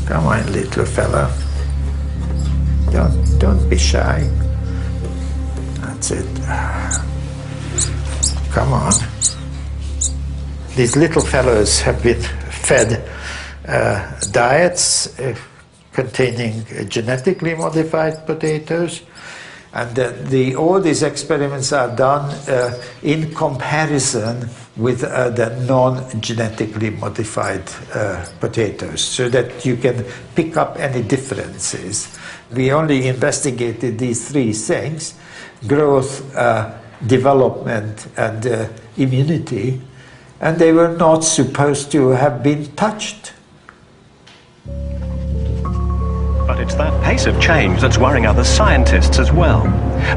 Come on, little fella. Don't be shy. That's it. Come on. These little fellows have been fed diets containing genetically modified potatoes, and all these experiments are done in comparison with the non-genetically modified potatoes, so that you can pick up any differences. We only investigated these three things: growth, development, and immunity, and they were not supposed to have been touched. But it's that pace of change that's worrying other scientists as well.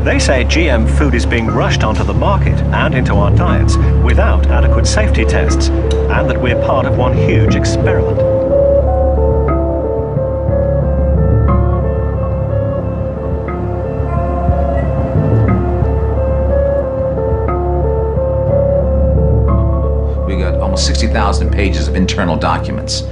They say GM food is being rushed onto the market and into our diets without adequate safety tests, and that we're part of one huge experiment. We got almost 60,000 pages of internal documents.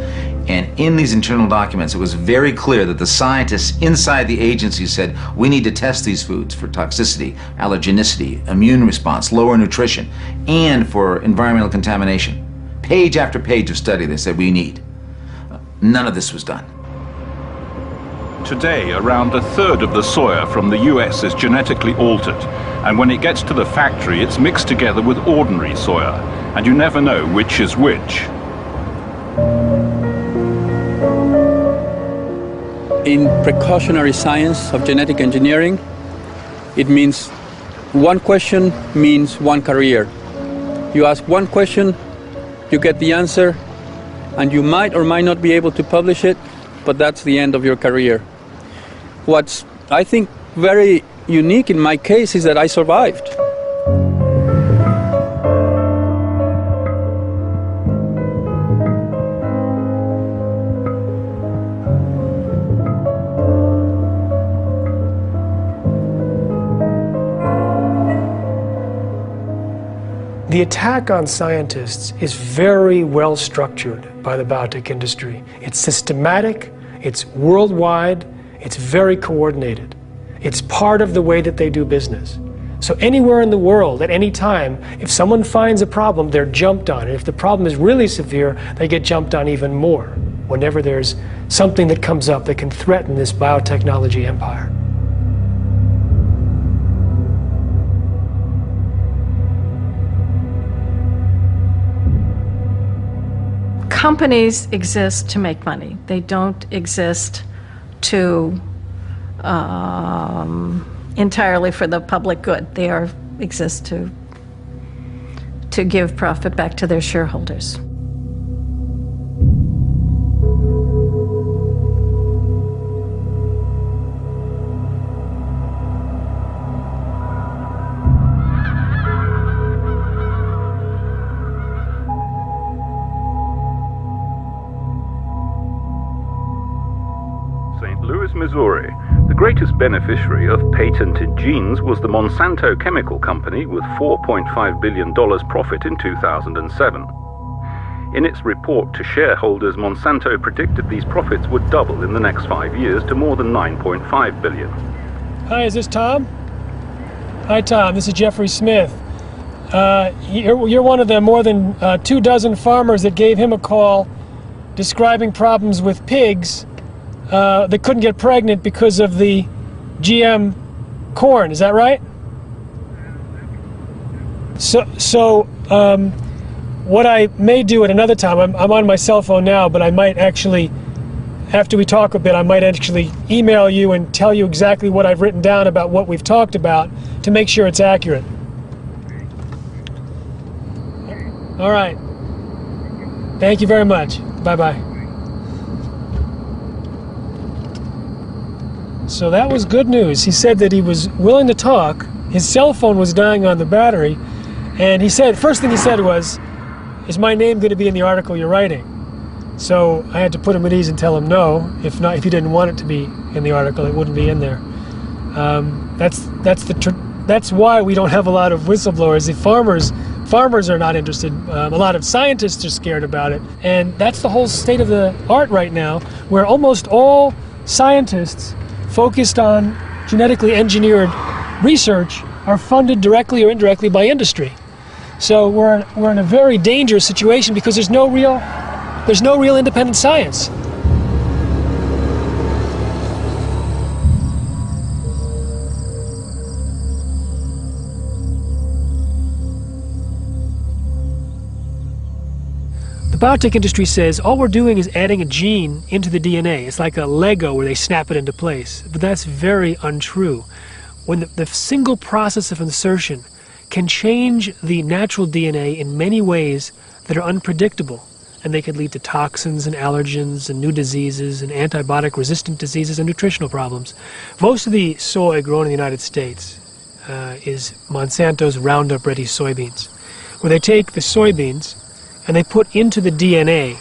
And in these internal documents, it was very clear that the scientists inside the agency said, we need to test these foods for toxicity, allergenicity, immune response, lower nutrition, and for environmental contamination. Page after page of study they said we need. None of this was done. Today, around a third of the soya from the US is genetically altered. And when it gets to the factory, it's mixed together with ordinary soya. And you never know which is which. In precautionary science of genetic engineering, it means one question means one career. You ask one question, you get the answer, and you might or might not be able to publish it, but that's the end of your career. What's, I think, very unique in my case is that I survived. The attack on scientists is very well structured by the biotech industry. It's systematic, it's worldwide, it's very coordinated. It's part of the way that they do business. So anywhere in the world, at any time, if someone finds a problem, they're jumped on. And if the problem is really severe, they get jumped on even more whenever there's something that comes up that can threaten this biotechnology empire. Companies exist to make money. They don't exist to entirely for the public good. They exist to give profit back to their shareholders. Missouri. The greatest beneficiary of patented genes was the Monsanto Chemical Company with $4.5 billion profit in 2007. In its report to shareholders, Monsanto predicted these profits would double in the next 5 years to more than $9.5 billion. Hi, is this Tom? Hi, Tom. This is Jeffrey Smith. You're one of the more than 24 farmers that gave him a call describing problems with pigs that couldn't get pregnant because of the GM corn. Is that right? So what I may do at another time, I'm on my cell phone now, but I might actually, after we talk a bit, I might actually email you and tell you exactly what I've written down about what we've talked about to make sure it's accurate. All right. Thank you very much. Bye-bye. So that was good news. He said that he was willing to talk. His cell phone was dying on the battery. And he said, first thing he said was, is my name going to be in the article you're writing? So I had to put him at ease and tell him no. If not, if he didn't want it to be in the article, it wouldn't be in there. That's why we don't have a lot of whistleblowers. The farmers are not interested. A lot of scientists are scared about it. And that's the whole state of the art right now. where almost all scientists focused on genetically engineered research are funded directly or indirectly by industry. So we're in a very dangerous situation because there's no real independent science. The biotech industry says all we're doing is adding a gene into the DNA. It's like a Lego where they snap it into place. But that's very untrue. When the single process of insertion can change the natural DNA in many ways that are unpredictable, and they could lead to toxins and allergens and new diseases and antibiotic-resistant diseases and nutritional problems. Most of the soy grown in the United States is Monsanto's Roundup Ready soybeans, where they take the soybeans and they put into the DNA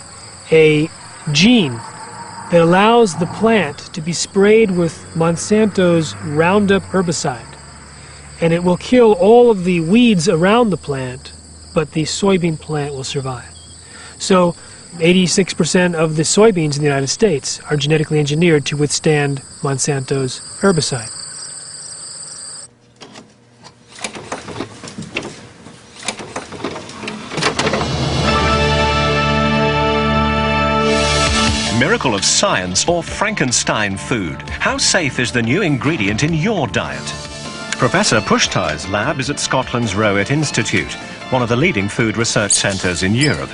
a gene that allows the plant to be sprayed with Monsanto's Roundup herbicide. And it will kill all of the weeds around the plant, but the soybean plant will survive. So 86% of the soybeans in the United States are genetically engineered to withstand Monsanto's herbicide. Miracle of science or Frankenstein food? How safe is the new ingredient in your diet? Professor Pushtai's lab is at Scotland's Rowett Institute, one of the leading food research centres in Europe.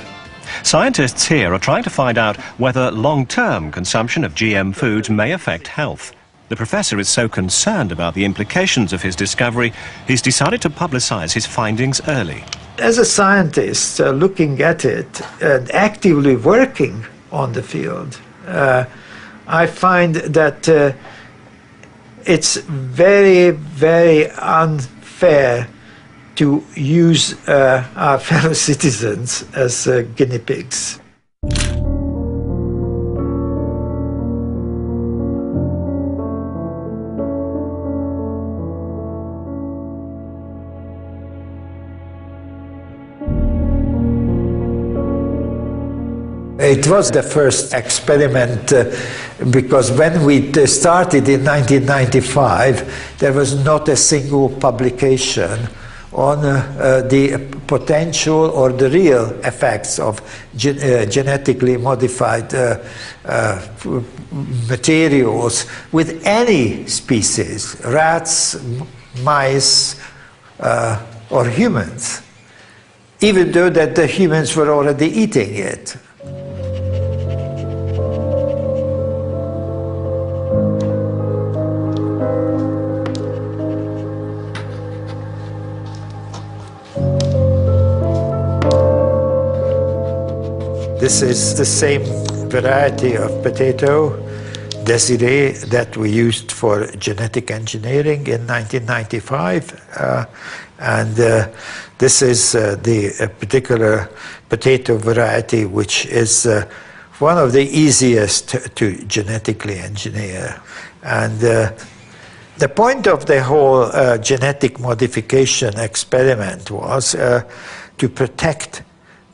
Scientists here are trying to find out whether long-term consumption of GM foods may affect health. The professor is so concerned about the implications of his discovery, he's decided to publicise his findings early. As a scientist looking at it and actively working on the field, I find that it's very, very unfair to use our fellow citizens as guinea pigs. It was the first experiment because when we started in 1995, there was not a single publication on the potential or the real effects of genetically modified materials with any species, rats, mice, or humans, even though that the humans were already eating it. This is the same variety of potato, Desiree, that we used for genetic engineering in 1995. This is the particular potato variety which is one of the easiest to genetically engineer. And the point of the whole genetic modification experiment was to protect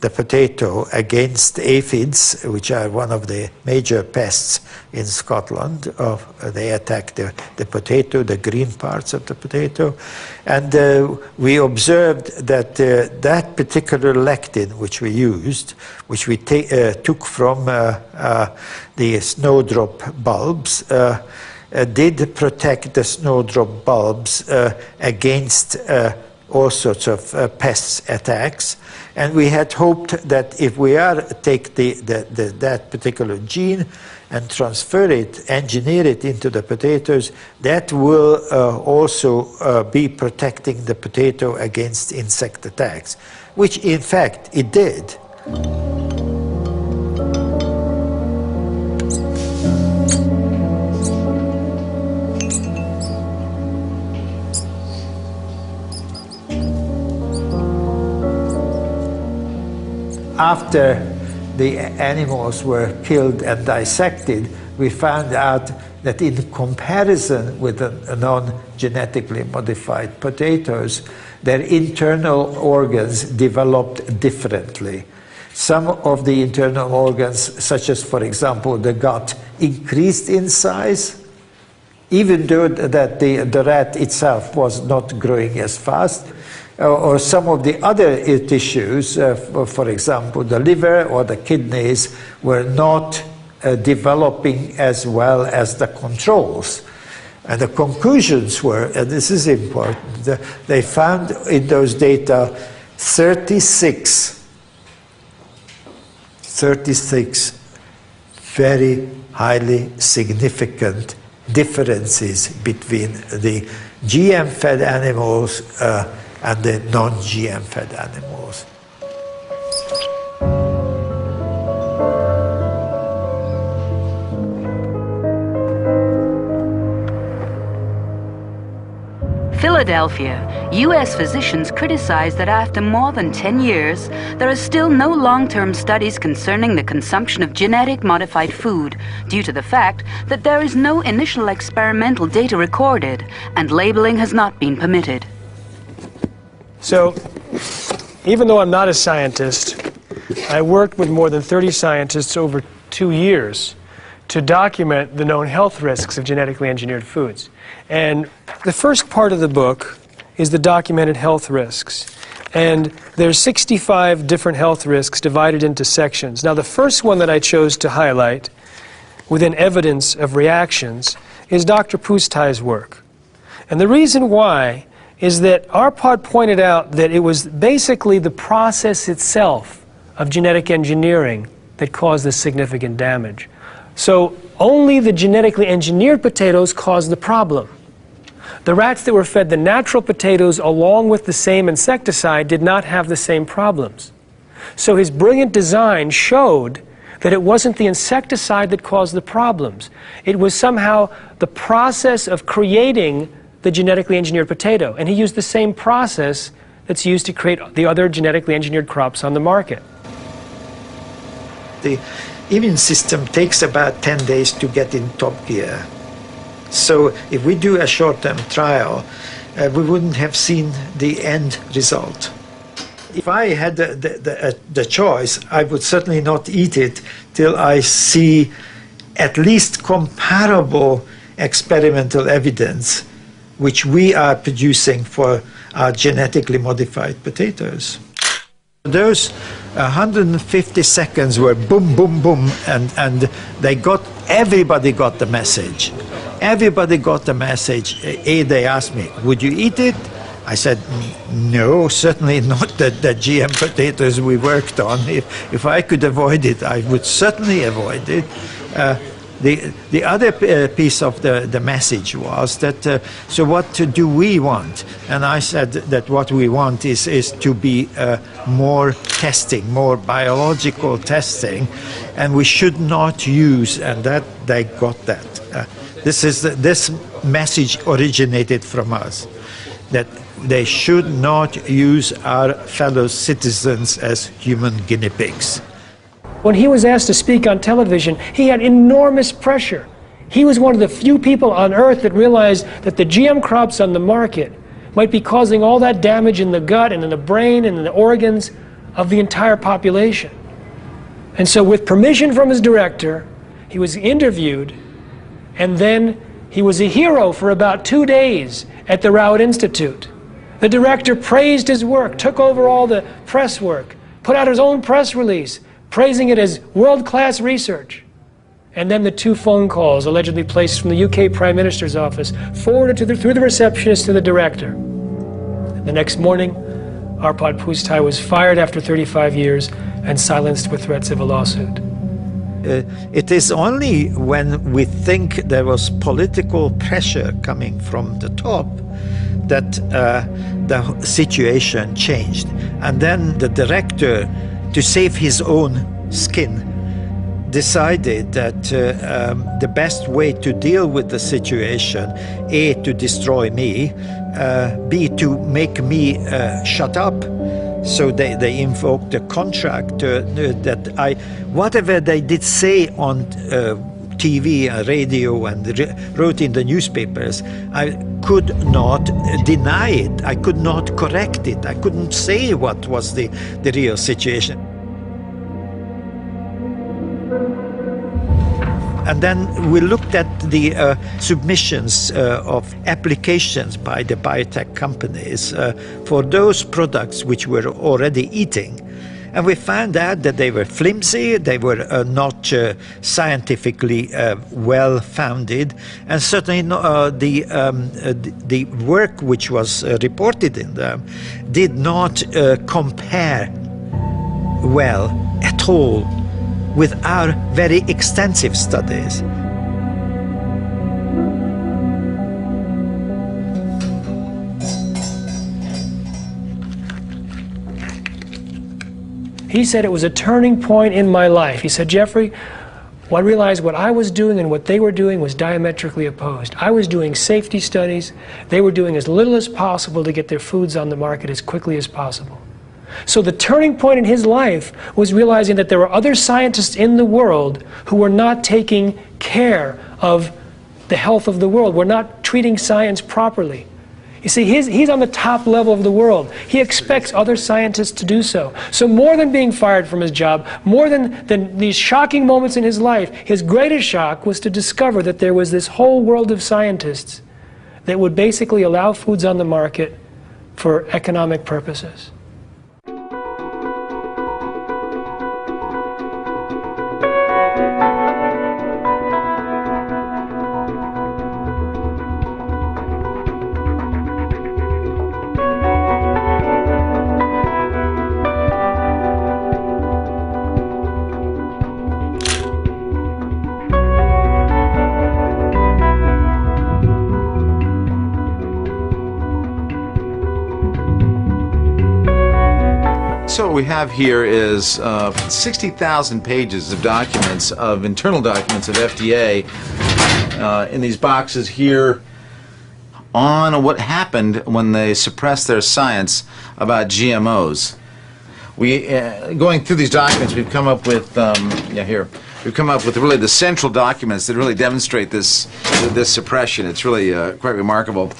the potato against aphids, which are one of the major pests in Scotland. They attack the potato, the green parts of the potato. And we observed that that particular lectin which we used, which we took from the snowdrop bulbs, did protect the snowdrop bulbs against all sorts of pests attacks. And we had hoped that if we take that particular gene and transfer it, engineer it into the potatoes, that will also be protecting the potato against insect attacks, which in fact it did. After the animals were killed and dissected, we found out that in comparison with the non-genetically modified potatoes, their internal organs developed differently. Some of the internal organs, such as, for example, the gut, increased in size, even though that the rat itself was not growing as fast, or some of the other tissues, for example, the liver or the kidneys, were not developing as well as the controls. And the conclusions were, and this is important, they found in those data 36 very highly significant differences between the GM-fed animals and the non-GM-fed animals. Philadelphia, U.S. physicians criticize that after more than 10 years, there are still no long-term studies concerning the consumption of genetic modified food due to the fact that there is no initial experimental data recorded and labeling has not been permitted. So, even though I'm not a scientist, I worked with more than 30 scientists over 2 years to document the known health risks of genetically engineered foods. And the first part of the book is the documented health risks. And there's 65 different health risks divided into sections. Now, the first one that I chose to highlight within evidence of reactions is Dr. Pustai's work. And the reason why is that Arpad pointed out that it was basically the process itself of genetic engineering that caused this significant damage. So only the genetically engineered potatoes caused the problem. The rats that were fed the natural potatoes along with the same insecticide did not have the same problems. So his brilliant design showed that it wasn't the insecticide that caused the problems. It was somehow the process of creating the genetically engineered potato. And he used the same process that's used to create the other genetically engineered crops on the market. The immune system takes about 10 days to get in top gear. So if we do a short-term trial, we wouldn't have seen the end result. If I had the choice, I would certainly not eat it till I see at least comparable experimental evidence which we are producing for our genetically modified potatoes. Those 150 seconds were boom, boom, boom, and everybody got the message. Everybody got the message. They asked me, would you eat it? I said, no, certainly not the GM potatoes we worked on. If I could avoid it, I would certainly avoid it. The other piece of the message was that, so what do we want? And I said that what we want is to be more testing, more biological testing, and we should not use, and that they got that. This message originated from us, that they should not use our fellow citizens as human guinea pigs. When he was asked to speak on television, he had enormous pressure. He was one of the few people on earth that realized that the GM crops on the market might be causing all that damage in the gut and in the brain and in the organs of the entire population. And so with permission from his director, he was interviewed, and then he was a hero for about 2 days at the Rowett Institute. The director praised his work, took over all the press work, put out his own press release, praising it as world-class research. And then the 2 phone calls allegedly placed from the UK Prime Minister's office forwarded through the receptionist to the director. The next morning, Arpad Pustai was fired after 35 years and silenced with threats of a lawsuit. It is only when we think there was political pressure coming from the top that the situation changed. And then the director, to save his own skin, decided that the best way to deal with the situation, A, to destroy me, B, to make me shut up. So they invoked a contract that whatever they did say on TV and radio and wrote in the newspapers, I could not deny it. I could not correct it. I couldn't say what was the real situation. And then we looked at the submissions of applications by the biotech companies for those products which we're already eating. And we found out that they were flimsy, they were not scientifically well-founded, and certainly the work which was reported in them did not compare well at all with our very extensive studies. He said it was a turning point in my life. He said, Jeffrey, I realized what I was doing and what they were doing was diametrically opposed. I was doing safety studies. They were doing as little as possible to get their foods on the market as quickly as possible. So the turning point in his life was realizing that there were other scientists in the world who were not taking care of the health of the world, were not treating science properly. You see, he's on the top level of the world. He expects other scientists to do so. So more than being fired from his job, more than these shocking moments in his life, his greatest shock was to discover that there was this whole world of scientists that would basically allow foods on the market for economic purposes. So what we have here is 60,000 pages of documents, of internal documents of FDA in these boxes here on what happened when they suppressed their science about GMOs. Going through these documents, we've come up with we've come up with really the central documents that really demonstrate this suppression. It's really quite remarkable.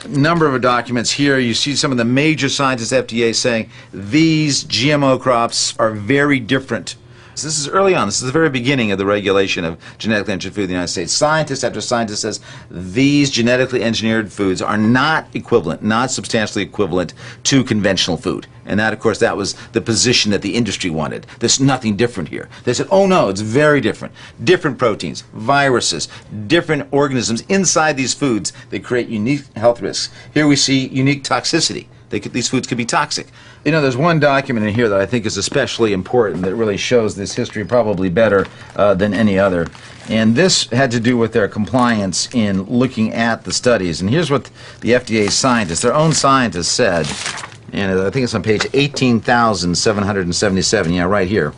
Number of documents here. You see some of the major scientists at FDA saying these GMO crops are very different. So this is early on. This is the very beginning of the regulation of genetically engineered food in the United States. Scientist after scientist says these genetically engineered foods are not equivalent, not substantially equivalent to conventional food. And that, of course, that was the position that the industry wanted. There's nothing different here. They said, oh no, it's very different. Different proteins, viruses, different organisms inside these foods that create unique health risks. Here we see unique toxicity. These foods could be toxic. You know, there's one document in here that I think is especially important that really shows this history probably better than any other. And this had to do with their compliance in looking at the studies. And here's what the FDA scientists, their own scientists said, and I think it's on page 18,777, yeah, right here.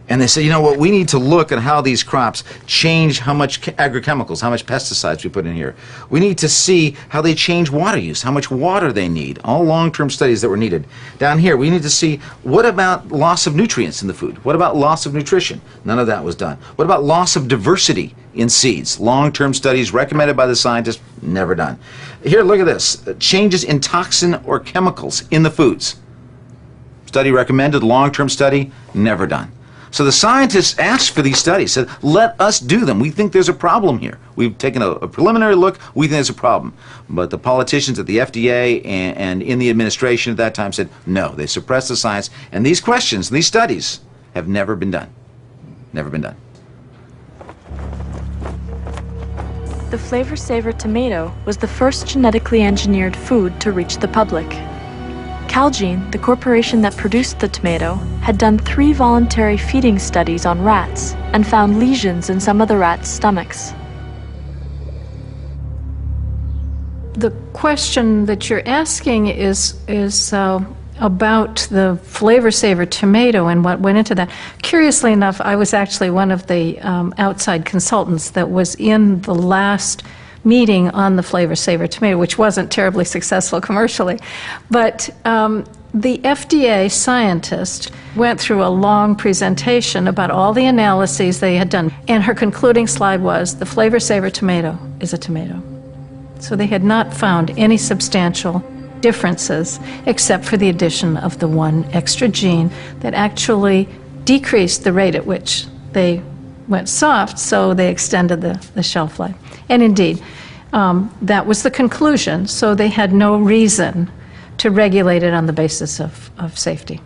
And they said, you know what, we need to look at how these crops change how much agrochemicals, how much pesticides we put in here. We need to see how they change water use, how much water they need, all long-term studies that were needed. Down here, we need to see what about loss of nutrients in the food? What about loss of nutrition? None of that was done. What about loss of diversity in seeds? Long-term studies recommended by the scientists, never done. Here, look at this. Changes in toxin or chemicals in the foods. Study recommended, long-term study, never done. So the scientists asked for these studies, said, let us do them. We think there's a problem here. We've taken a preliminary look. We think there's a problem. But the politicians at the FDA and in the administration at that time said, no, they suppressed the science. And these questions, these studies have never been done. Never been done. The Flavor Saver tomato was the first genetically engineered food to reach the public. Calgene, the corporation that produced the tomato, had done 3 voluntary feeding studies on rats and found lesions in some of the rats' stomachs. The question that you're asking is about the Flavor Saver tomato and what went into that. Curiously enough, I was actually one of the outside consultants that was in the last meeting on the Flavor Saver tomato, which wasn't terribly successful commercially. But the FDA scientist went through a long presentation about all the analyses they had done. And her concluding slide was, the Flavor Saver tomato is a tomato. So they had not found any substantial differences except for the addition of the one extra gene that actually decreased the rate at which they went soft, so they extended the shelf life. And indeed, that was the conclusion, so they had no reason to regulate it on the basis of safety.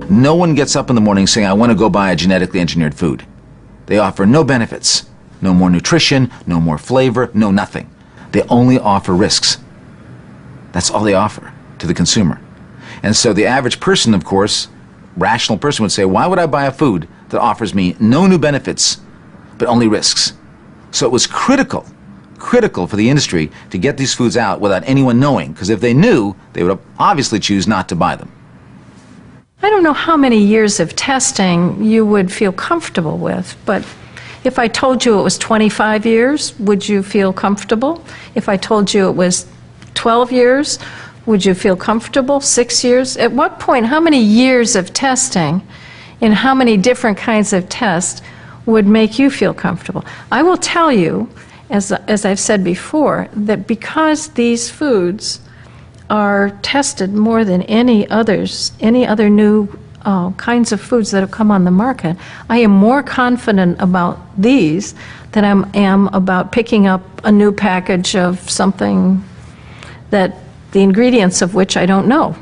No one gets up in the morning saying, I want to go buy a genetically engineered food. They offer no benefits, no more nutrition, no more flavor, no nothing. They only offer risks. That's all they offer to the consumer. And so the average person, of course, rational person would say, why would I buy a food that offers me no new benefits, but only risks? So it was critical for the industry to get these foods out without anyone knowing, because if they knew, they would obviously choose not to buy them. I don't know how many years of testing you would feel comfortable with, but if I told you it was 25 years, would you feel comfortable? If I told you it was 12 years, would you feel comfortable? 6 years? At what point, how many years of testing and how many different kinds of tests would make you feel comfortable? I will tell you, as I've said before, that because these foods are tested more than any other new kinds of foods that have come on the market, I am more confident about these than I am about picking up a new package of something that the ingredients of which I don't know.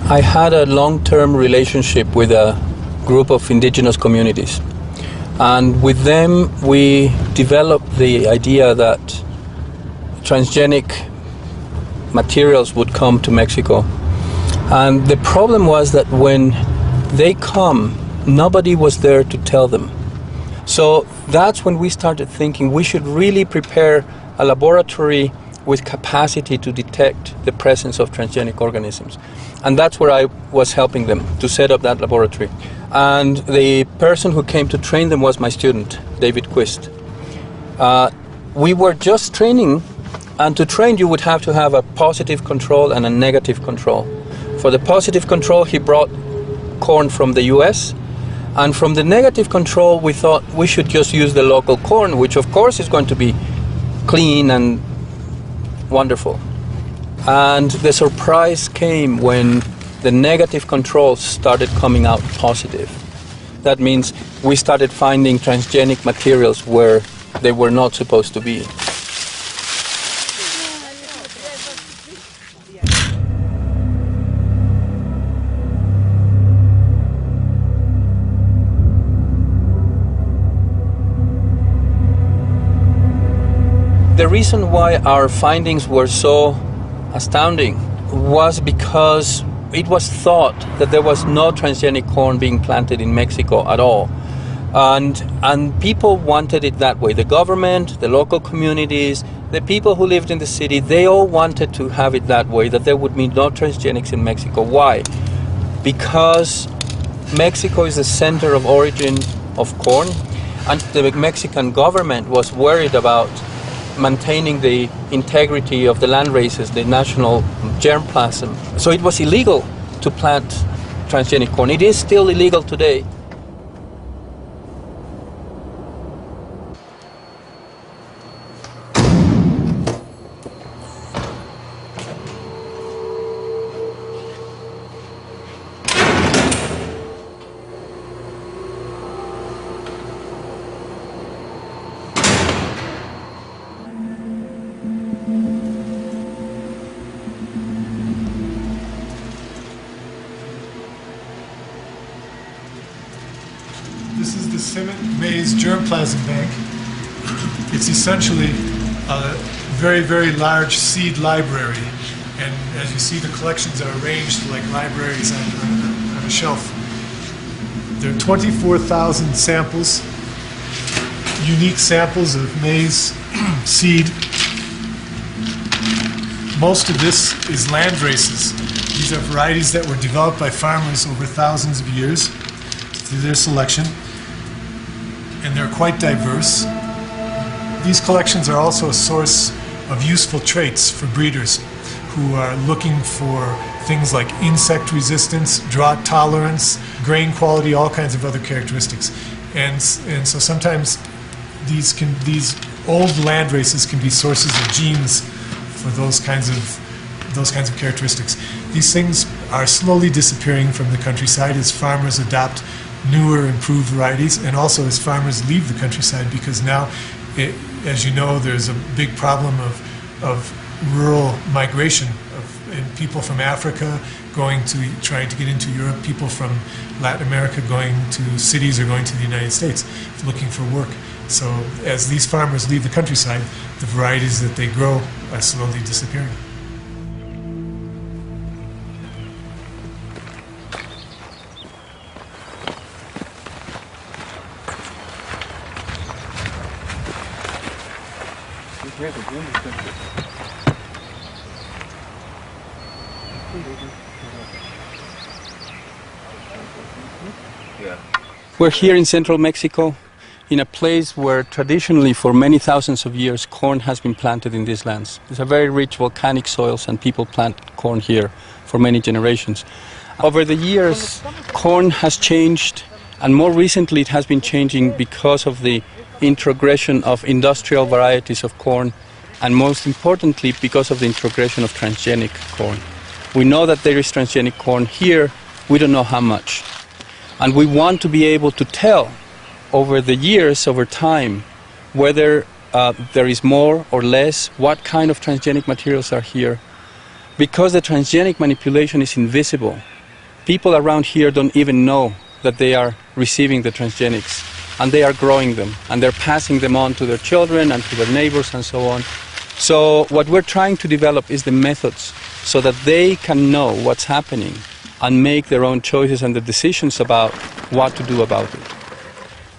I had a long-term relationship with a group of indigenous communities, and with them we developed the idea that transgenic materials would come to Mexico. And the problem was that when they come, nobody was there to tell them. So that's when we started thinking we should really prepare a laboratory with capacity to detect the presence of transgenic organisms. And that's where I was helping them to set up that laboratory. And the person who came to train them was my student, David Quist. We were just training, and to train you would have to have a positive control and a negative control. For the positive control, he brought corn from the US, and from the negative control, we thought we should just use the local corn, which of course is going to be clean and wonderful. And the surprise came when the negative controls started coming out positive. That means we started finding transgenic materials where they were not supposed to be. The reason why our findings were so astounding was because it was thought that there was no transgenic corn being planted in Mexico at all. And people wanted it that way. The government, the local communities, the people who lived in the city, they all wanted to have it that way, that there would be no transgenics in Mexico. Why? Because Mexico is the center of origin of corn, and the Mexican government was worried about maintaining the integrity of the land races, the national germplasm. So it was illegal to plant transgenic corn. It is still illegal today. This is the maize germplasm bank. It's essentially very, very large seed library. And as you see, the collections are arranged like libraries on a shelf. There are 24,000 samples, unique samples of maize seed. Most of this is land races. These are varieties that were developed by farmers over thousands of years through their selection, and they're quite diverse. These collections are also a source of useful traits for breeders who are looking for things like insect resistance, drought tolerance, grain quality, all kinds of other characteristics. And so sometimes these old land races can be sources of genes for those kinds of characteristics. These things are slowly disappearing from the countryside as farmers adopt newer, improved varieties, and also as farmers leave the countryside, because now, as you know, there's a big problem of rural migration, and people from Africa trying to get into Europe, people from Latin America going to cities or going to the United States looking for work. So as these farmers leave the countryside, the varieties that they grow are slowly disappearing. We're here in central Mexico, in a place where traditionally for many thousands of years corn has been planted in these lands. It's a very rich volcanic soils, and people plant corn here for many generations. Over the years, corn has changed, and more recently it has been changing because of the introgression of industrial varieties of corn, and most importantly because of the introgression of transgenic corn. We know that there is transgenic corn here, we don't know how much. And we want to be able to tell over the years, over time, whether there is more or less, what kind of transgenic materials are here. Because the transgenic manipulation is invisible, people around here don't even know that they are receiving the transgenics, and they are growing them, and they're passing them on to their children and to their neighbors and so on. So what we're trying to develop is the methods so that they can know what's happening and make their own choices and the decisions about what to do about it.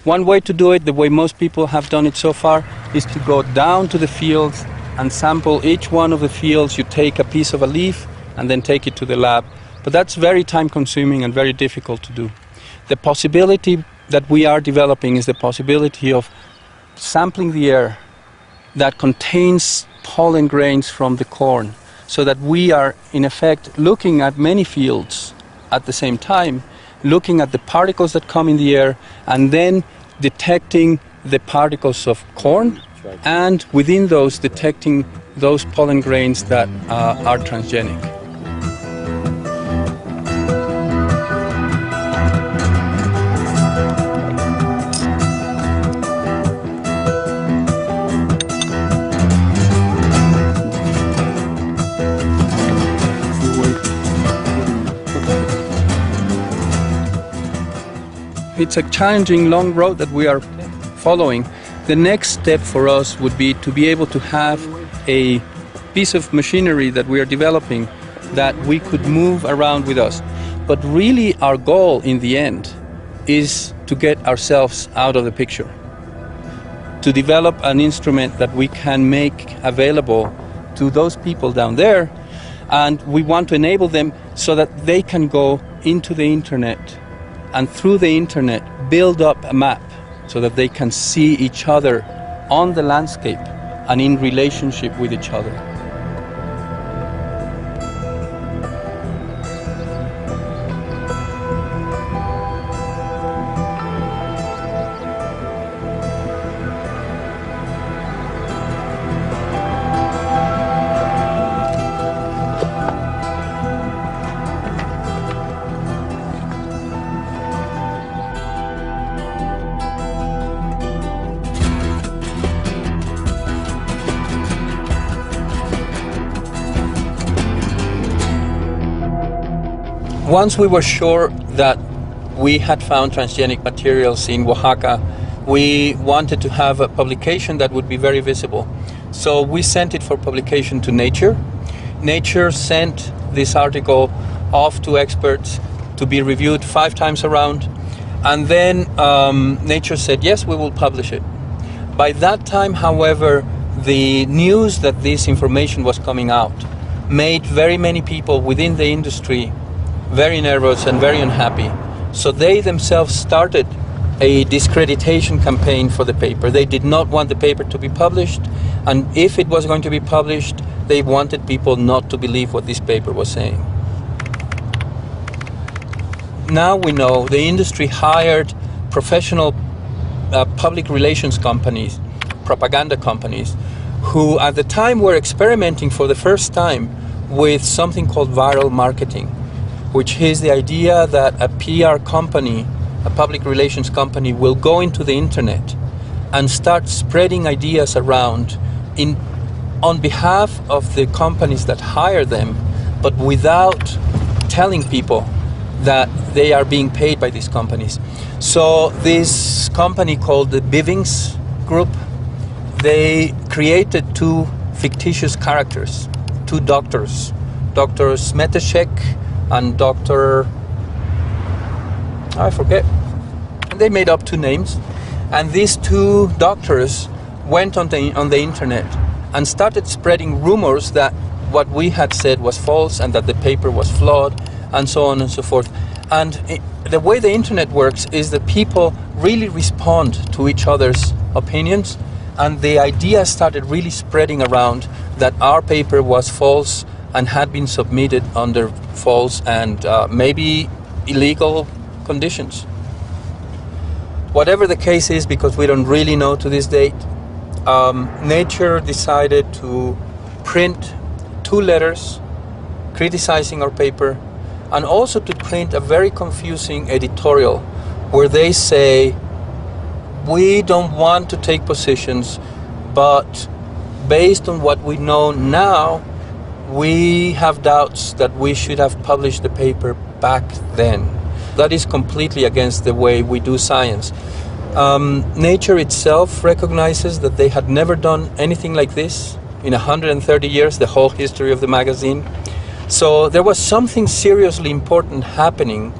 One way to do it, the way most people have done it so far, is to go down to the fields and sample each one of the fields. You take a piece of a leaf and then take it to the lab. But that's very time-consuming and very difficult to do. The possibility that we are developing is the possibility of sampling the air that contains pollen grains from the corn, so that we are, in effect, looking at many fields at the same time, looking at the particles that come in the air, and then detecting the particles of corn, and within those detecting those pollen grains that are transgenic. It's a challenging, long road that we are following. The next step for us would be to be able to have a piece of machinery that we are developing that we could move around with us. But really our goal in the end is to get ourselves out of the picture, to develop an instrument that we can make available to those people down there, and we want to enable them so that they can go into the internet and through the internet build up a map so that they can see each other on the landscape and in relationship with each other. Once we were sure that we had found transgenic materials in Oaxaca, we wanted to have a publication that would be very visible. So we sent it for publication to Nature. Nature sent this article off to experts to be reviewed 5 times around. And then Nature said, yes, we will publish it. By that time, however, the news that this information was coming out made very many people within the industry very nervous and very unhappy. So they themselves started a discreditation campaign for the paper. They did not want the paper to be published, and if it was going to be published, they wanted people not to believe what this paper was saying. Now we know the industry hired professional public relations companies, propaganda companies, who at the time were experimenting for the first time with something called viral marketing, which is the idea that a PR company, a public relations company, will go into the internet and start spreading ideas around on behalf of the companies that hire them, but without telling people that they are being paid by these companies. So this company called the Bivings Group, they created 2 fictitious characters, 2 doctors, Dr. Smetashek and Dr. I forget. And they made up 2 names, and these 2 doctors went on the internet and started spreading rumors that what we had said was false and that the paper was flawed, and so on and so forth. And the way the internet works is that people really respond to each other's opinions, and the idea started really spreading around that our paper was false and had been submitted under false and maybe illegal conditions. Whatever the case is, because we don't really know to this date, Nature decided to print 2 letters criticizing our paper, and also to print a very confusing editorial where they say, we don't want to take positions, but based on what we know now, we have doubts that we should have published the paper back then. That is completely against the way we do science. Nature itself recognizes that they had never done anything like this in 130 years, the whole history of the magazine. So there was something seriously important happening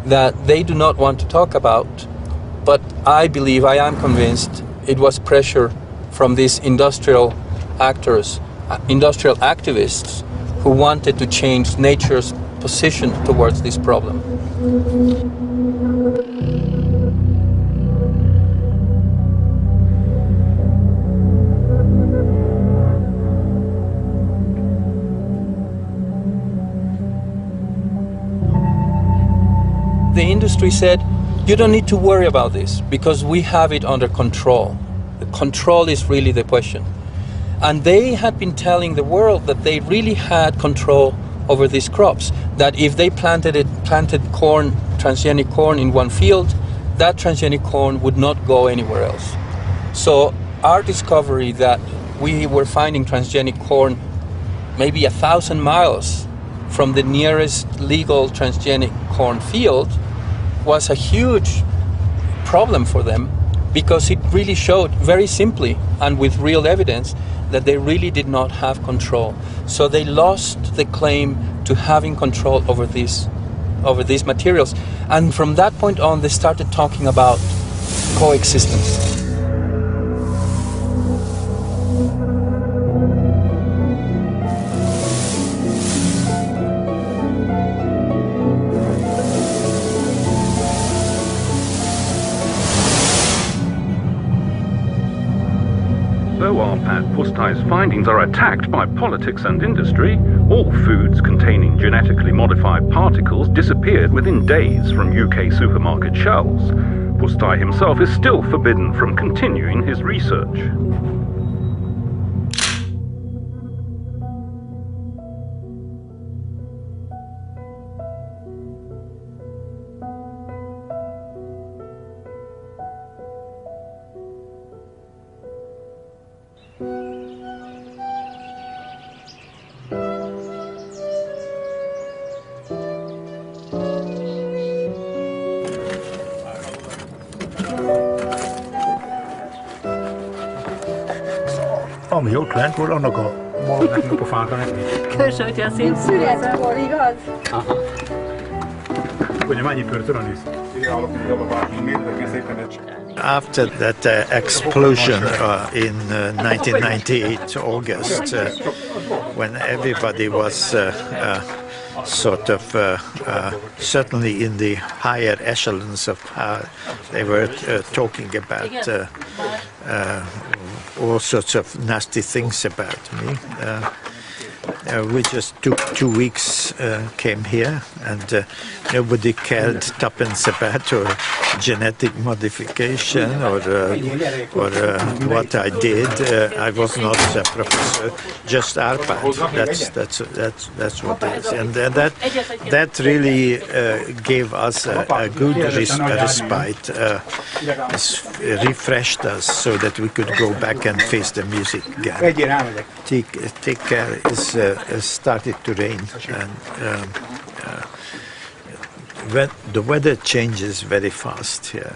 that they do not want to talk about, but I believe, I am convinced, it was pressure from these industrial actors, industrial activists, who wanted to change Nature's position towards this problem. The industry said, you don't need to worry about this because we have it under control. The control is really the question. And they had been telling the world that they really had control over these crops, that if they planted corn, transgenic corn in one field, that transgenic corn would not go anywhere else. So our discovery that we were finding transgenic corn maybe 1,000 miles from the nearest legal transgenic corn field was a huge problem for them, because it really showed very simply and with real evidence that they really did not have control. So they lost the claim to having control over these materials. And from that point on, they started talking about coexistence. Though Arpad Pustai's findings are attacked by politics and industry, all foods containing genetically modified particles disappeared within days from UK supermarket shelves. Pustai himself is still forbidden from continuing his research. Jó, lent volt annak a malomnak a pofánka neki. Köszönöm, hogy a szép Születkor, igaz? Aha. Hogy mennyi pörtön néz? After that explosion in 1998 August, when everybody was sort of certainly in the higher echelons of power, they were talking about all sorts of nasty things about me. We just took 2 weeks, came here, and nobody cared tuppence about or genetic modification or what I did. I was not a professor, just Arpad. That's what it is, and that really gave us a good respite. Refreshed us so that we could go back and face the music again. Take care is started to rain, and when the weather changes very fast here.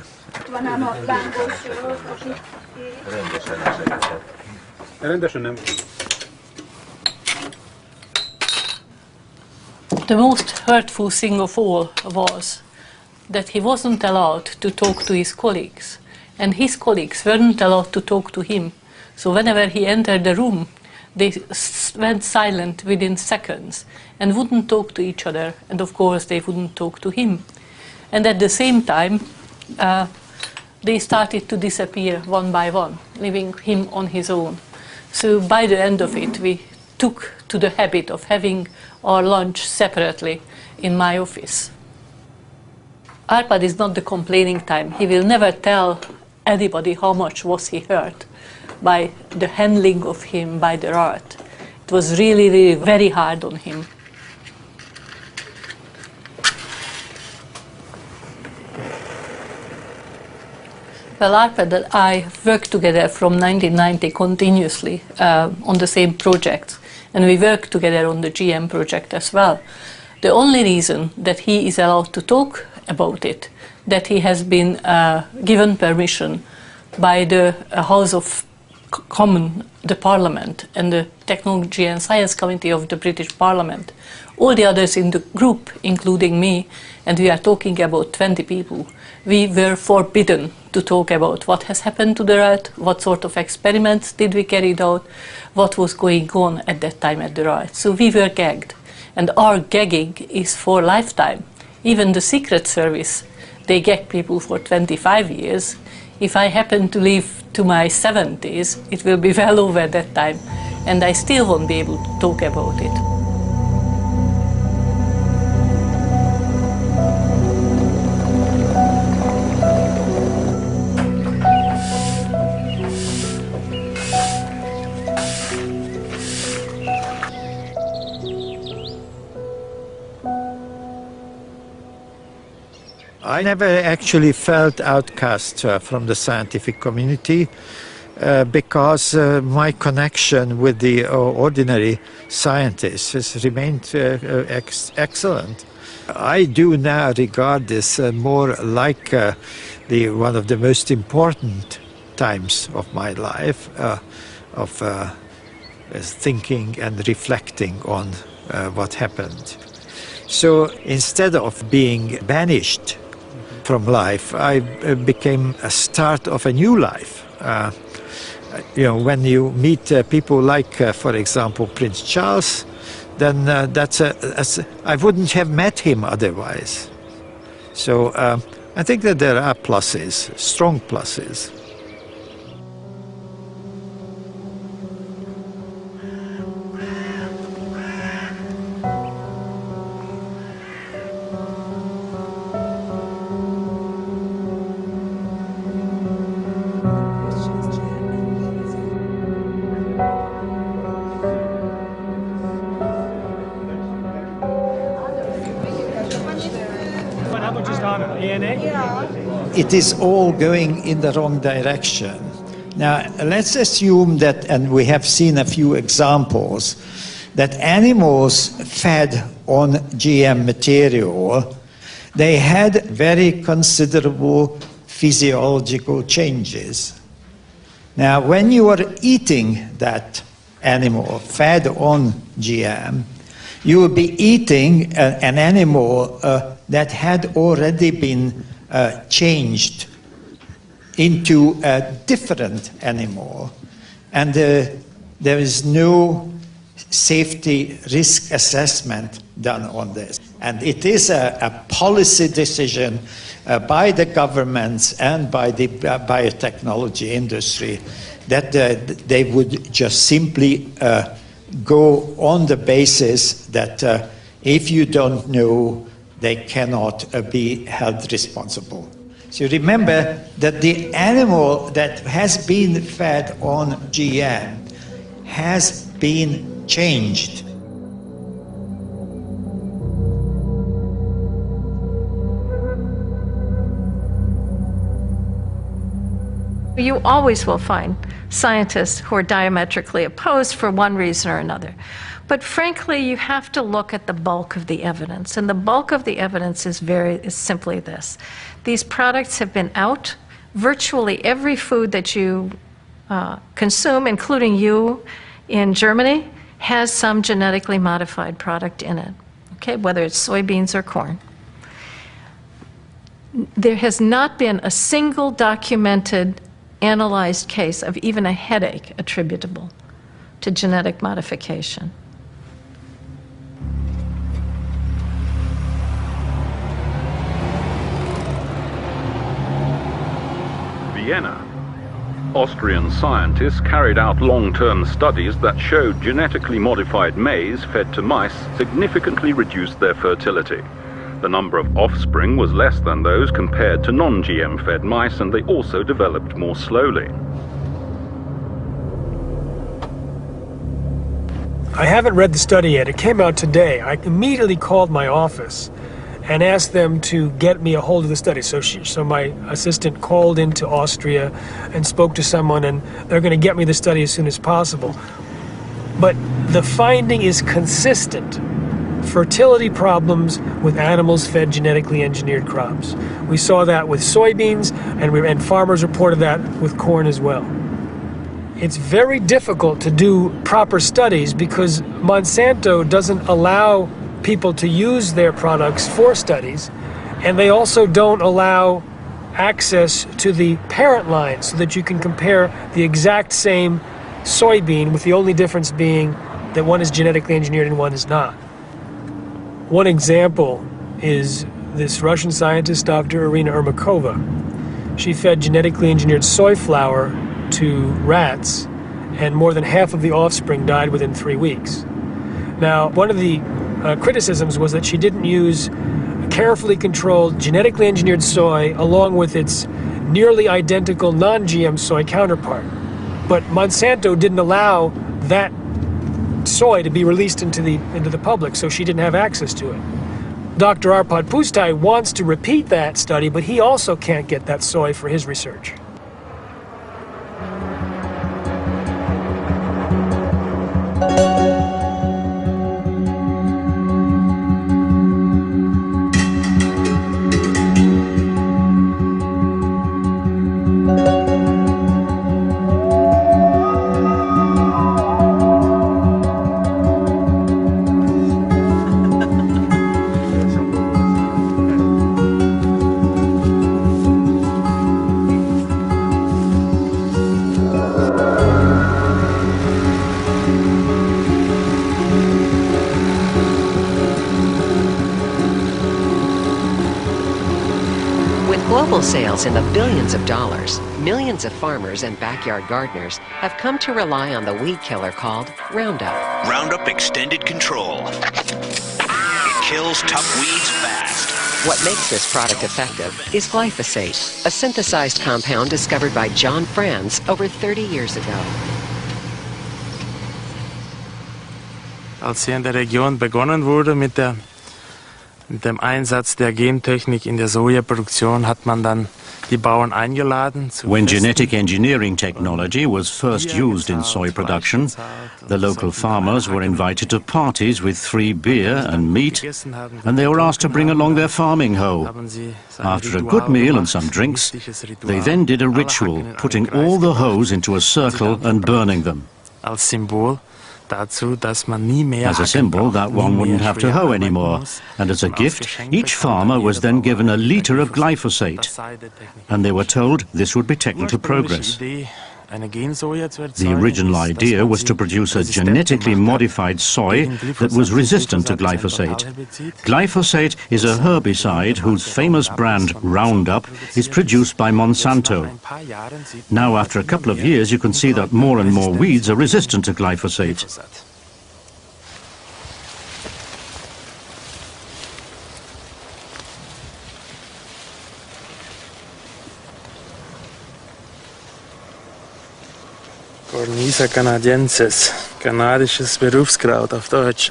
The most hurtful thing of all was that he wasn't allowed to talk to his colleagues, and his colleagues weren't allowed to talk to him. So whenever he entered the room, they went silent within seconds and wouldn't talk to each other, and of course they wouldn't talk to him. And at the same time, they started to disappear one by one, leaving him on his own. So by the end of it, we took to the habit of having our lunch separately in my office. Arpad is not the complaining time. He will never tell anybody how much was he hurt by the handling of him, by the art. It was really, really very hard on him. Well, Arpad and I worked together from 1990 continuously on the same projects, and we worked together on the GM project as well. The only reason that he is allowed to talk about it, that he has been given permission by the House of Commons, the Parliament, and the Technology and Science Committee of the British Parliament. All the others in the group, including me, and we are talking about 20 people, we were forbidden to talk about what has happened to the rat, what sort of experiments did we carry out, what was going on at that time at the rat. So we were gagged, and our gagging is for lifetime. Even the Secret Service, they gag people for 25 years. If I happen to live to my 70s, it will be well over that time, and I still won't be able to talk about it. I never actually felt outcast from the scientific community because my connection with the ordinary scientists has remained excellent. I do now regard this more like one of the most important times of my life, of thinking and reflecting on what happened. So instead of being banished from life, I became a start of a new life. When you meet people like, for example, Prince Charles, then I wouldn't have met him otherwise. So I think that there are pluses, strong pluses. It is all going in the wrong direction. Now, let's assume that, and we have seen a few examples, that animals fed on GM material, they had very considerable physiological changes. Now, when you are eating that animal fed on GM, you would be eating an animal that had already been changed into a different animal. And there is no safety risk assessment done on this. And it is a policy decision by the governments and by the biotechnology industry that they would just simply go on the basis that if you don't know, they cannot be held responsible. So remember that the animal that has been fed on GM has been changed. You always will find scientists who are diametrically opposed for one reason or another. But frankly, you have to look at the bulk of the evidence. And the bulk of the evidence is simply this. These products have been out. Virtually every food that you consume, including you in Germany, has some genetically modified product in it, okay, whether it's soybeans or corn. There has not been a single documented analyzed case of even a headache attributable to genetic modification. Vienna. Austrian scientists carried out long-term studies that showed genetically modified maize fed to mice significantly reduced their fertility. The number of offspring was less than those compared to non-GM fed mice, and they also developed more slowly. I haven't read the study yet. It came out today. I immediately called my office and asked them to get me a hold of the study. So my assistant called into Austria and spoke to someone, and they're going to get me the study as soon as possible. But the finding is consistent. Fertility problems with animals fed genetically engineered crops. We saw that with soybeans, and farmers reported that with corn as well. It's very difficult to do proper studies because Monsanto doesn't allow people to use their products for studies, and they also don't allow access to the parent line so that you can compare the exact same soybean, with the only difference being that one is genetically engineered and one is not. One example is this Russian scientist, Dr. Irina Ermakova. She fed genetically engineered soy flour to rats, and more than half of the offspring died within 3 weeks. Now, one of the criticisms was that she didn't use carefully controlled genetically engineered soy along with its nearly identical non-GM soy counterpart. But Monsanto didn't allow that soy to be released into the public, so she didn't have access to it. Dr. Arpad Pustai wants to repeat that study, but he also can't get that soy for his research. Sales in the billions of dollars, millions of farmers and backyard gardeners have come to rely on the weed killer called Roundup. Roundup Extended Control. It kills tough weeds fast. What makes this product effective is glyphosate, a synthesized compound discovered by John Franz over 30 years ago. Als hier in der Region begonnen wurde mit dem Einsatz der Gentechnik in der Sojaproduktion, hat man dann die Bauern eingeladen. When genetic engineering technology was first used in soy production, the local farmers were invited to parties with free beer and meat, and they were asked to bring along their farming hoe. After a good meal and some drinks, they then did a ritual, putting all the hoes into a circle and burning them. Als Symbol As a symbol that one wouldn't have to hoe anymore, and as a gift, each farmer was then given a litre of glyphosate, and they were told this would be technical progress. The original idea was to produce a genetically modified soy that was resistant to glyphosate. Glyphosate is a herbicide whose famous brand Roundup is produced by Monsanto. Now, after a couple of years, you can see that more and more weeds are resistant to glyphosate. Cornisa canadiensis, kanadisches Berufskraut auf Deutsch.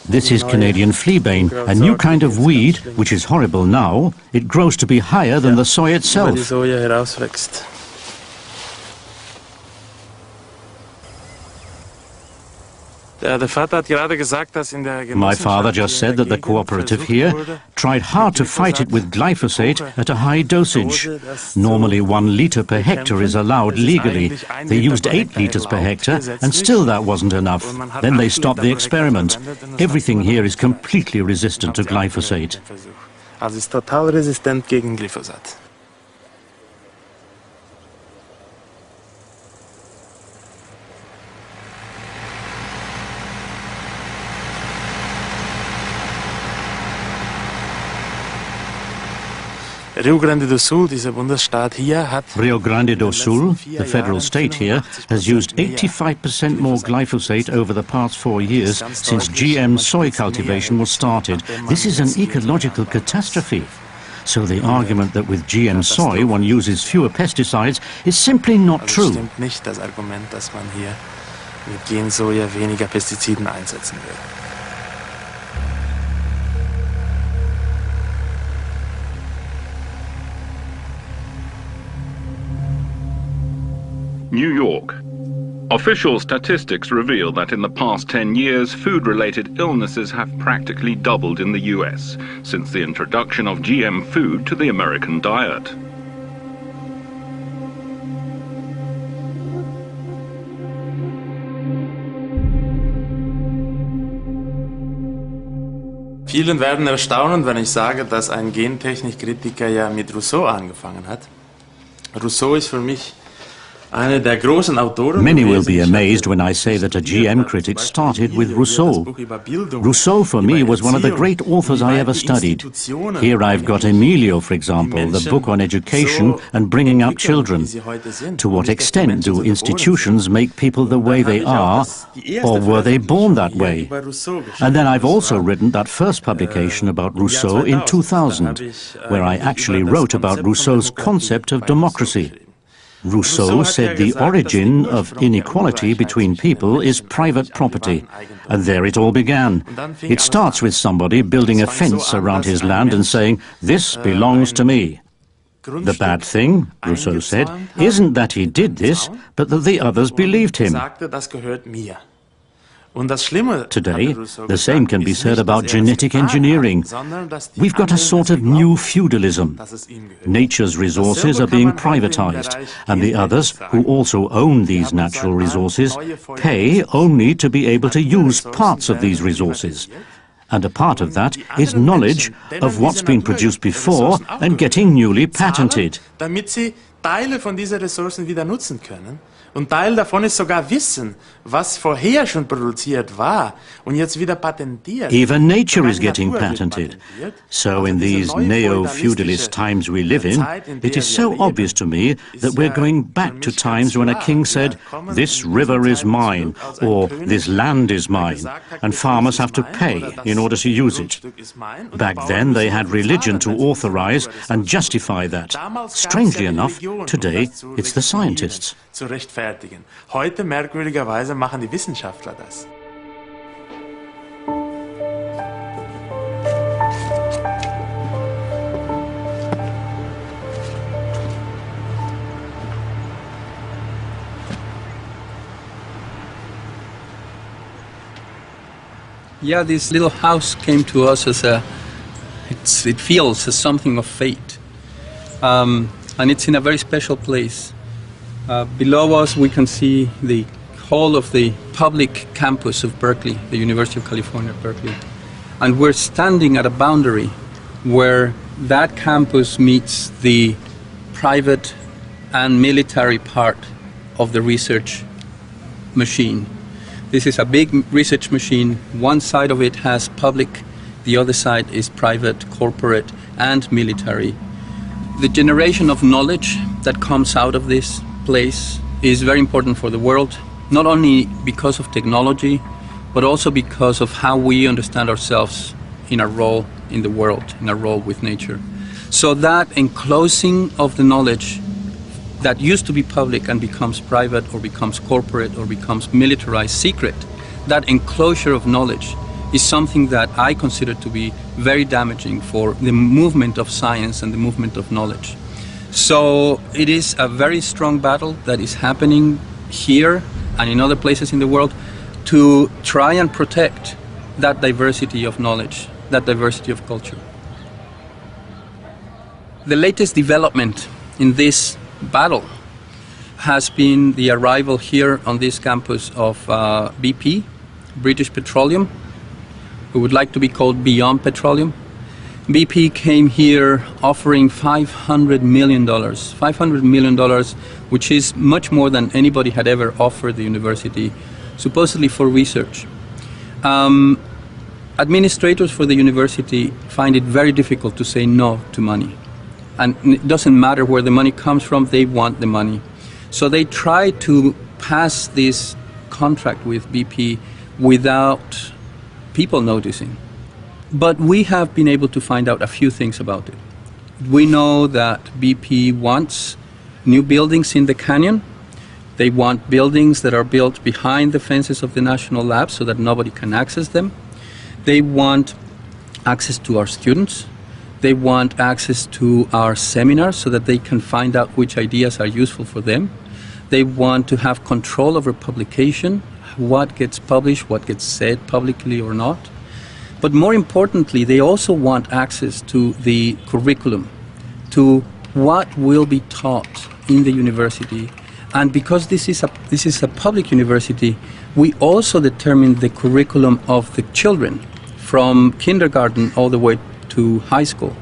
This is Canadian fleabane, a new kind of weed, which is horrible now. It grows to be higher than the soy itself. My father just said that the cooperative here tried hard to fight it with glyphosate at a high dosage. Normally 1 litre per hectare is allowed legally. They used 8 litres per hectare and still that wasn't enough. Then they stopped the experiment. Everything here is completely resistant to glyphosate. Also ist total resistent gegen Glyphosat. Rio Grande do Sul, dieser Bundesstaat hier, hat Rio Grande do Sul, the federal state here, has used 85% more glyphosate over the past 4 years since GM soy cultivation was started. This is an ecological catastrophe. So the argument that with GM soy one uses fewer pesticides is simply not true. Stimmt nicht das Argument, dass man hier mit Gensoja weniger Pestiziden einsetzen will. New York. Official statistics reveal that in the past 10 years, food-related illnesses have practically doubled in the US since the introduction of GM food to the American diet. Vielen werden erstaunen, wenn ich sage, dass ein Gentechnikkritiker ja mit Rousseau angefangen hat. Rousseau ist für mich Many will be amazed when I say that a GM critic started with Rousseau. Rousseau, for me, was one of the great authors I ever studied. Here I've got Emilio, for example, the book on education and bringing up children. To what extent do institutions make people the way they are, or were they born that way? And then I've also written that first publication about Rousseau in 2000, where I actually wrote about Rousseau's concept of democracy. Rousseau said the origin of inequality between people is private property, and there it all began. It starts with somebody building a fence around his land and saying, "This belongs to me." The bad thing, Rousseau said, isn't that he did this, but that the others believed him. Today, the same can be said about genetic engineering. We've got a sort of new feudalism. Nature's resources are being privatized, and the others, who also own these natural resources, pay only to be able to use parts of these resources. And a part of that is knowledge of what's been produced before and getting newly patented. Teile von dieser Ressourcen wieder nutzen können. Und Teil davon ist sogar Wissen, was vorher schon produziert war und jetzt wieder patentiert. Even nature is getting patented. So in these neo-feudalist times we live in, it is so obvious to me that we're going back to times when a king said, "This river is mine," or "This land is mine," and farmers have to pay in order to use it. Back then they had religion to authorize and justify that. Strangely enough, today it's the scientists. Zu rechtfertigen. Heute merkwürdigerweise machen die Wissenschaftler das. Yeah, this little house came to us as it feels as something of fate. And it's in a very special place. Below us we can see the hall of the public campus of Berkeley, the University of California, Berkeley. And we're standing at a boundary where that campus meets the private and military part of the research machine. This is a big research machine. One side of it has public, the other side is private, corporate, and military. The generation of knowledge that comes out of this place is very important for the world, not only because of technology, but also because of how we understand ourselves in our role in the world, in our role with nature. So that enclosing of the knowledge that used to be public and becomes private or becomes corporate or becomes militarized secret, that enclosure of knowledge is something that I consider to be very damaging for the movement of science and the movement of knowledge. So it is a very strong battle that is happening here and in other places in the world to try and protect that diversity of knowledge, that diversity of culture. The latest development in this battle has been the arrival here on this campus of BP, British Petroleum, who would like to be called Beyond Petroleum. BP came here offering $500 million. $500 million, which is much more than anybody had ever offered the university, supposedly for research. Administrators for the university find it very difficult to say no to money. And it doesn't matter where the money comes from, they want the money. So they try to pass this contract with BP without people noticing. But we have been able to find out a few things about it. We know that BP wants new buildings in the canyon. They want buildings that are built behind the fences of the national lab so that nobody can access them. They want access to our students. They want access to our seminars so that they can find out which ideas are useful for them. They want to have control over publication, what gets published, what gets said publicly or not. But more importantly, they also want access to the curriculum, to what will be taught in the university. And because this is a public university, we also determine the curriculum of the children from kindergarten all the way to high school.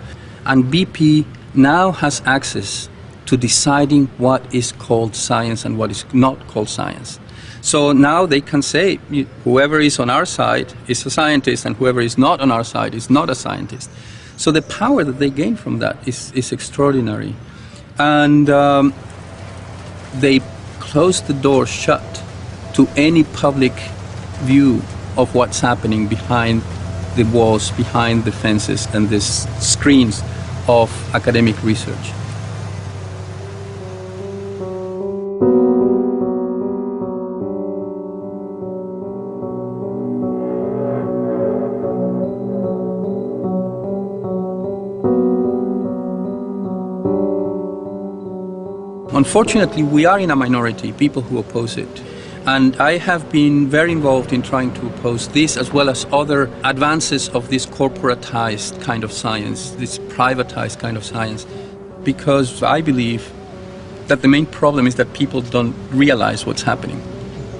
And BP now has access to deciding what is called science and what is not called science. So now they can say whoever is on our side is a scientist and whoever is not on our side is not a scientist. So the power that they gain from that is extraordinary. And they close the door shut to any public view of what's happening behind the walls, behind the fences and the screens of academic research. Unfortunately, we are in a minority, people who oppose it. And I have been very involved in trying to oppose this as well as other advances of this corporatized kind of science, this privatized kind of science, because I believe that the main problem is that people don't realize what's happening.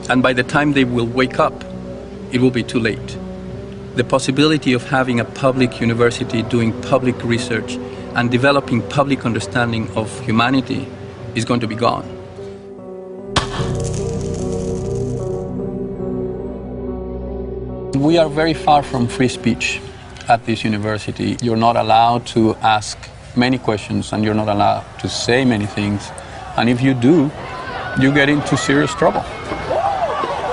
And by the time they will wake up, it will be too late. The possibility of having a public university doing public research and developing public understanding of humanity is going to be gone. We are very far from free speech at this university. You're not allowed to ask many questions and you're not allowed to say many things. And if you do, you get into serious trouble.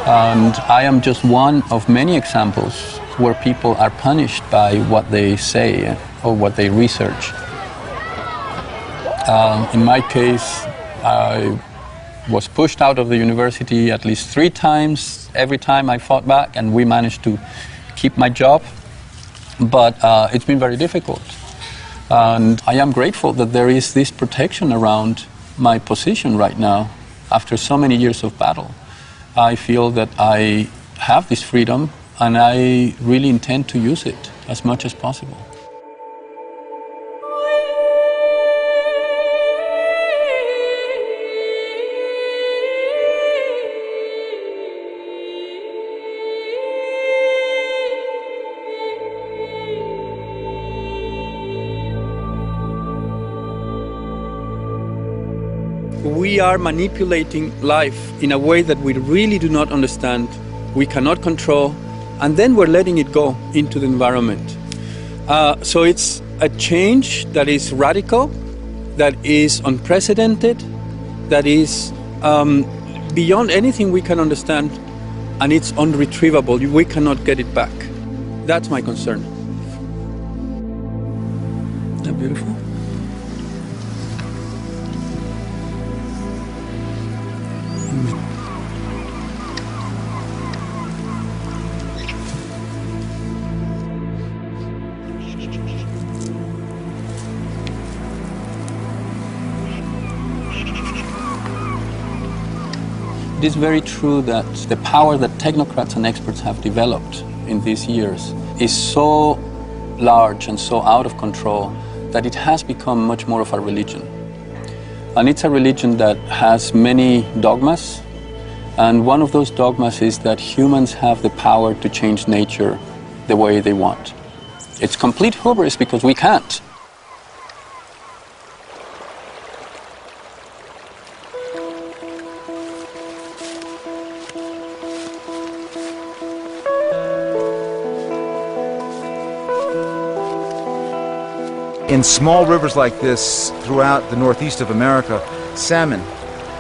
And I am just one of many examples where people are punished by what they say or what they research. In my case, I was pushed out of the university at least 3 times. Every time I fought back and we managed to keep my job. But it's been very difficult. And I am grateful that there is this protection around my position right now after so many years of battle. I feel that I have this freedom and I really intend to use it as much as possible. we are manipulating life in a way that we really do not understand, we cannot control, and then we're letting it go into the environment. So it's a change that is radical, that is unprecedented, that is beyond anything we can understand, and it's unretrievable. We cannot get it back. That's my concern. Isn't that beautiful? It is very true that the power that technocrats and experts have developed in these years is so large and so out of control that it has become much more of a religion. And it's a religion that has many dogmas, and one of those dogmas is that humans have the power to change nature the way they want. It's complete hubris because we can't. In small rivers like this throughout the northeast of America, salmon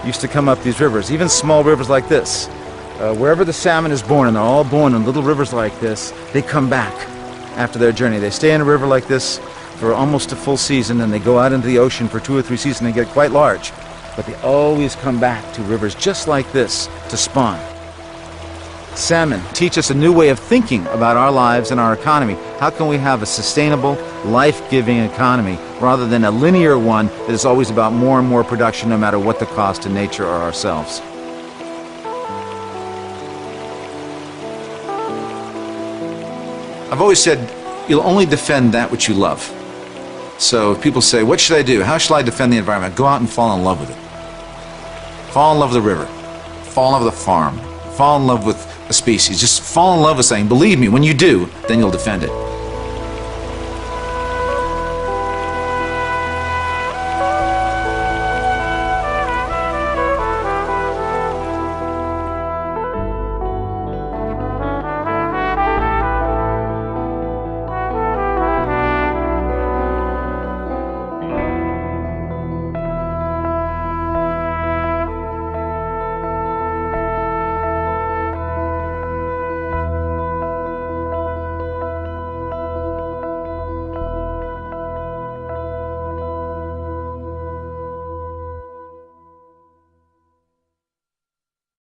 used to come up these rivers, even small rivers like this. Wherever the salmon is born, and they're all born in little rivers like this, they come back after their journey. They stay in a river like this for almost a full season, and they go out into the ocean for 2 or 3 seasons and get quite large. But they always come back to rivers just like this to spawn. Salmon teach us a new way of thinking about our lives and our economy. How can we have a sustainable, life-giving economy rather than a linear one that is always about more and more production no matter what the cost to nature or ourselves? I've always said, you'll only defend that which you love. So if people say, what should I do? How shall I defend the environment? Go out and fall in love with it. Fall in love with the river. Fall in love with the farm. Fall in love with a species. Just fall in love with something. Believe me, when you do, then you'll defend it.